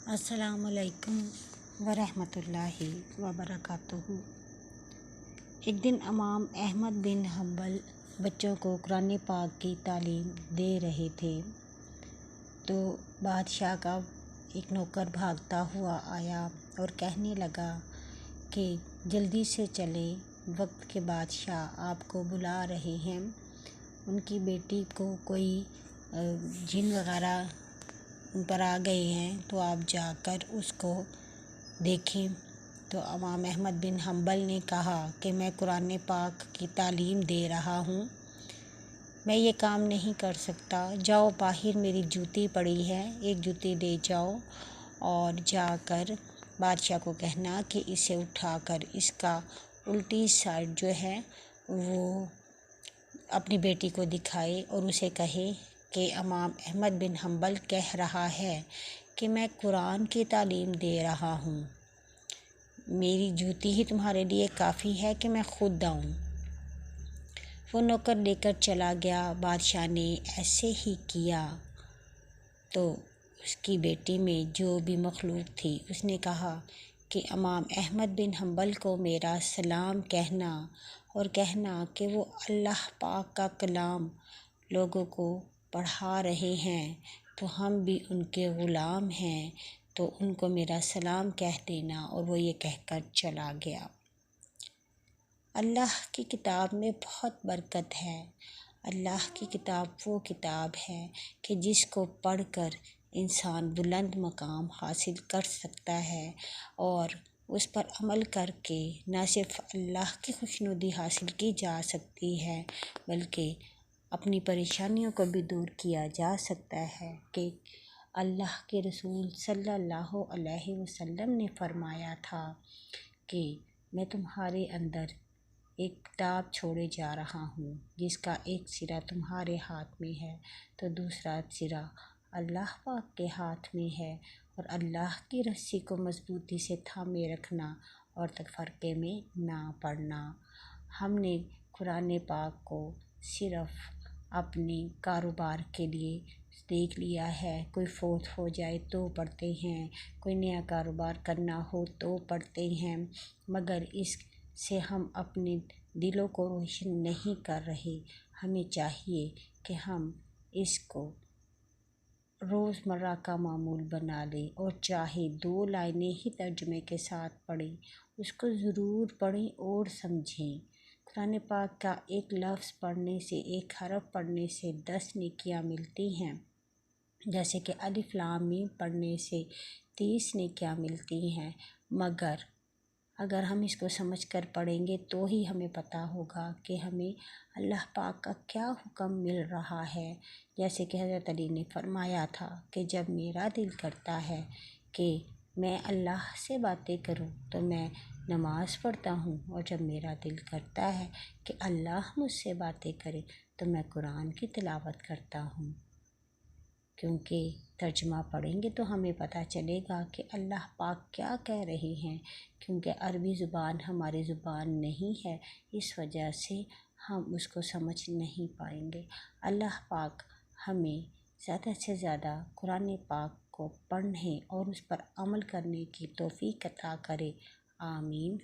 السلام علیکم ورحمۃ اللہ وبرکاتہ۔ ایک دن امام احمد بن حنبل بچوں کو قرآن پاک کی تعلیم دے رہے تھے تو بادشاہ کا ایک نوکر بھاگتا ہوا آیا اور کہنے لگا کہ جلدی سے چلیں، وقت کے بادشاہ آپ کو بلا رہے ہیں، ان کی بیٹی کو کوئی جن وغیرہ ان پر آ گئے ہیں تو آپ جا کر اس کو دیکھیں۔ تو امام احمد بن حنبل نے کہا کہ میں قرآن پاک کی تعلیم دے رہا ہوں، میں یہ کام نہیں کر سکتا، جاؤ باہر میری جوتی پڑی ہے، ایک جوتی لے جاؤ اور جا کر بادشاہ کو کہنا کہ اسے اٹھا کر اس کا الٹی سائڈ جو ہے وہ اپنی بیٹی کو دکھائے اور اسے کہے کہ امام احمد بن حنبل کہہ رہا ہے کہ میں قرآن کی تعلیم دے رہا ہوں، میری جوتی ہی تمہارے لیے کافی ہے کہ میں خود آؤں۔ وہ نوکر لے کر چلا گیا، بادشاہ نے ایسے ہی کیا تو اس کی بیٹی میں جو بھی مخلوق تھی اس نے کہا کہ امام احمد بن حنبل کو میرا سلام کہنا اور کہنا کہ وہ اللہ پاک کا کلام لوگوں کو پڑھا رہے ہیں تو ہم بھی ان کے غلام ہیں، تو ان کو میرا سلام کہہ دینا، اور وہ یہ کہہ کر چلا گیا۔ اللہ کی کتاب میں بہت برکت ہے۔ اللہ کی کتاب وہ کتاب ہے کہ جس کو پڑھ کر انسان بلند مقام حاصل کر سکتا ہے اور اس پر عمل کر کے نہ صرف اللہ کی خوشنودی حاصل کی جا سکتی ہے بلکہ اپنی پریشانیوں کو بھی دور کیا جا سکتا ہے کہ اللہ کے رسول صلی اللہ علیہ وسلم نے فرمایا تھا کہ میں تمہارے اندر ایک کتاب چھوڑے جا رہا ہوں جس کا ایک سرا تمہارے ہاتھ میں ہے تو دوسرا سرا اللہ پاک کے ہاتھ میں ہے، اور اللہ کی رسی کو مضبوطی سے تھامے رکھنا اور تفرقے میں نہ پڑنا۔ ہم نے قرآن پاک کو صرف اپنے کاروبار کے لیے دیکھ لیا ہے، کوئی فوت ہو جائے تو پڑھتے ہیں، کوئی نیا کاروبار کرنا ہو تو پڑھتے ہیں، مگر اس سے ہم اپنے دلوں کو روشن نہیں کر رہے۔ ہمیں چاہیے کہ ہم اس کو روزمرہ کا معمول بنا لیں اور چاہے 2 لائنیں ہی ترجمے کے ساتھ پڑھیں، اس کو ضرور پڑھیں اور سمجھیں۔ قرآن پاک کا ایک لفظ پڑھنے سے، ایک حرف پڑھنے سے 10 نیکیاں ملتی ہیں، جیسے کہ الف لام میم پڑھنے سے 30 نیکیاں ملتی ہیں، مگر اگر ہم اس کو سمجھ کر پڑھیں گے تو ہی ہمیں پتہ ہوگا کہ ہمیں اللہ پاک کا کیا حکم مل رہا ہے۔ جیسے کہ حضرت علی نے فرمایا تھا کہ جب میرا دل کرتا ہے کہ میں اللہ سے باتیں کروں تو میں نماز پڑھتا ہوں، اور جب میرا دل کرتا ہے کہ اللہ مجھ سے باتیں کرے تو میں قرآن کی تلاوت کرتا ہوں، کیونکہ ترجمہ پڑھیں گے تو ہمیں پتہ چلے گا کہ اللہ پاک کیا کہہ رہے ہیں، کیونکہ عربی زبان ہماری زبان نہیں ہے، اس وجہ سے ہم اس کو سمجھ نہیں پائیں گے۔ اللہ پاک ہمیں زیادہ سے زیادہ قرآن پاک کو پڑھنے اور اس پر عمل کرنے کی توفیق عطا کرے، آمین۔